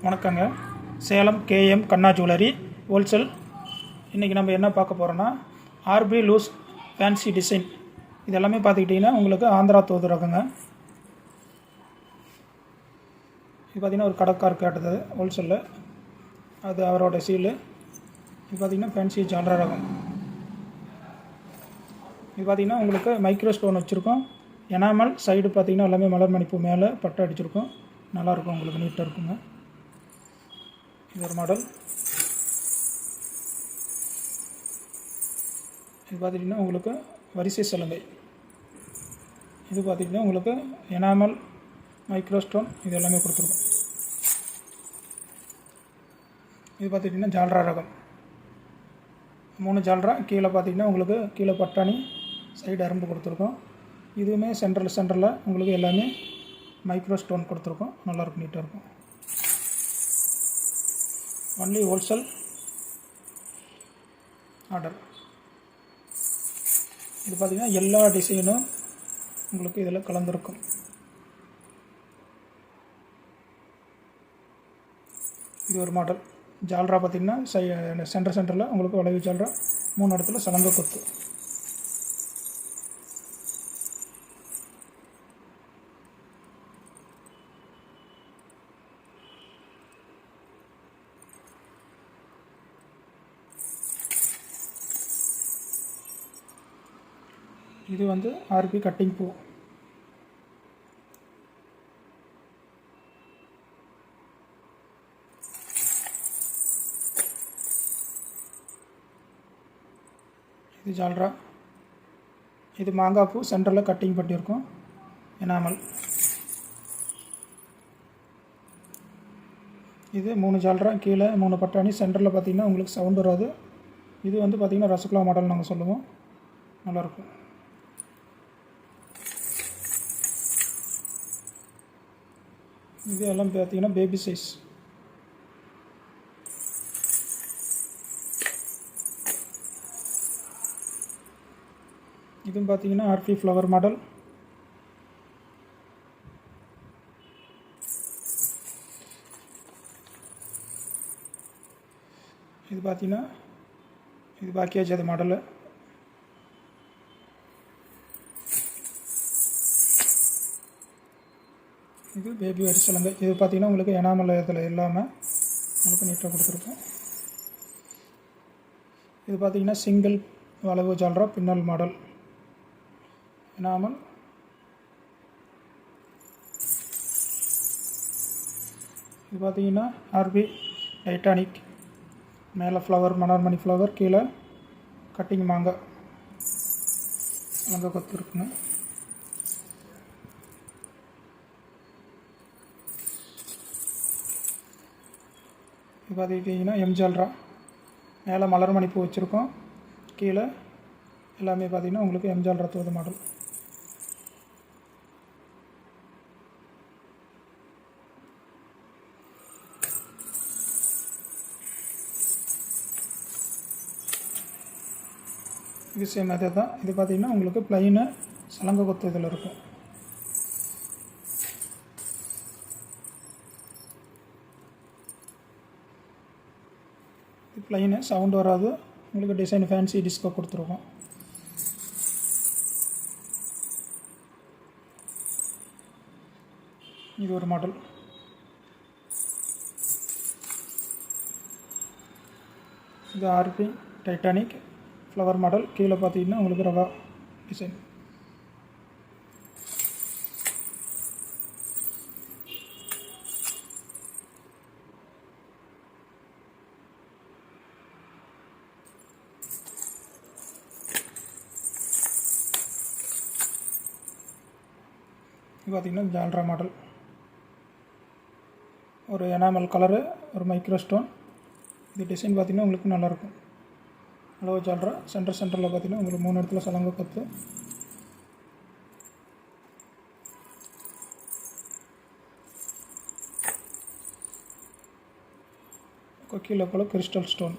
வணக்கங்க. சேலம் கேஎம் கண்ணா jewellery wholesale. இன்றைக்கி நம்ம என்ன பார்க்க போகிறோன்னா, ஆர்பி லூஸ் ஃபேன்சி டிசைன். இது எல்லாமே பார்த்துக்கிட்டிங்கன்னா உங்களுக்கு ஆந்திரா தோது ரகங்க. இது பார்த்திங்கன்னா ஒரு கடைக்கார் கேட்டது ஹோல்சேலில், அது அவரோட சீலு. இது பார்த்திங்கன்னா ஃபேன்சி ஜால்ரா ரகம். இது பார்த்திங்கன்னா உங்களுக்கு மைக்ரோ ஸ்டோன் வச்சுருக்கோம். எனாமல் சைடு பார்த்திங்கன்னா எல்லாமே மலர் மணிப்பு மேலே பட்டை அடிச்சிருக்கோம். நல்லாயிருக்கும், உங்களுக்கு நீட்டாக இருக்குங்க. இது ஒரு மாடல். இது பார்த்திங்கன்னா உங்களுக்கு வரிசை சலங்கை. இது பார்த்திங்கன்னா உங்களுக்கு எனாமல் மைக்ரோஸ்டோன் இது எல்லாமே கொடுத்துருக்கோம். இது பார்த்திங்கன்னா ஜால்ரா ரகம். 3 ஜால்ரா. கீழே பார்த்திங்கன்னா உங்களுக்கு கீழே பட்டாணி, சைடு அரும்பு கொடுத்துருக்கோம். இதுவுமே சென்டரில் உங்களுக்கு எல்லாமே மைக்ரோ ஸ்டோன் கொடுத்துருக்கோம். நல்லாயிருக்கும், நீட்டாக இருக்கும். Only wholesale order. இது பார்த்திங்கன்னா எல்லா டிசைனும் உங்களுக்கு இதில் கலந்துருக்கும். இது ஒரு மாடல். ஜால்ரா பார்த்திங்கன்னா சென்டரில் உங்களுக்கு வளைவு ஜால்ரா, 3 இடத்துல சலங்கை கொத்து. இது வந்து ஆர்பி கட்டிங் பூ. இது ஜால்ரா. இது மாங்காய் பூ, சென்டரில் கட்டிங் பண்ணியிருக்கோம். எனாமல். இது 3 ஜால்ரா. கீழே 3 பட்டாணி. சென்டரில் பார்த்திங்கன்னா உங்களுக்கு சவுண்ட் வராது. இது வந்து பார்த்திங்கன்னா ரசகுல்லா மாடல் நாங்கள் சொல்லுவோம். நல்லாயிருக்கும். இது எல்லாம் பார்த்திங்கன்னா பேபி சைஸ். இதுவும் பார்த்திங்கன்னா ஆர்பி ஃப்ளவர் மாடல். இது பார்த்திங்கன்னா இது பாக்கியாச்சு அது மாடலு. இது பேபி வரிசலங்கை. இது பார்த்திங்கன்னா உங்களுக்கு எனாமல் இதில் இல்லாமல் உங்களுக்கு நீட்டாக கொடுத்துருக்கோம். இது பார்த்திங்கன்னா சிங்கிள் வளைவு ஜால்ரா பின்னல் மாடல். எனாமல். இது பார்த்திங்கன்னா ஆர்பி டைட்டானிக். மேலே ஃப்ளவர், மணர்மணி ஃப்ளவர், கீழே கட்டிங் மாங்காய் அங்கே கொத்துருக்குங்க. இது பார்த்துக்கிட்டிங்கன்னா ஜால்ரா. மேலே மலர் மணிப்பு வச்சுருக்கோம். கீழே எல்லாமே பார்த்திங்கன்னா உங்களுக்கு ஜால்ரா தோது மாடல். இது சேம் அதே தான். இது பார்த்திங்கன்னா உங்களுக்கு ப்ளைனு சலங்கை கொத்து இதில் இருக்கும். இது ப்ளைனு, சவுண்டு வராது. உங்களுக்கு டிசைன் ஃபேன்சி டிஸ்கோ கொடுத்துருக்கோம். இது ஒரு மாடல். இது ஆர்பி டைட்டானிக் ஃப்ளவர் மாடல். கீழே பார்த்தீங்கன்னா உங்களுக்கு ரவா டிசைன். இது பார்த்திங்கன்னா ஜால்ரா மாடல். ஒரு எனாமல் கலரு, ஒரு மைக்ரோ ஸ்டோன். இது டிசைன் பார்த்திங்கன்னா உங்களுக்கு நல்லாயிருக்கும். அளவு ஜால்ரா. சென்டரில் பார்த்திங்கன்னா உங்களுக்கு 3 இடத்துல சலங்கை கொத்து. கீழே போல் கிறிஸ்டல் ஸ்டோன்.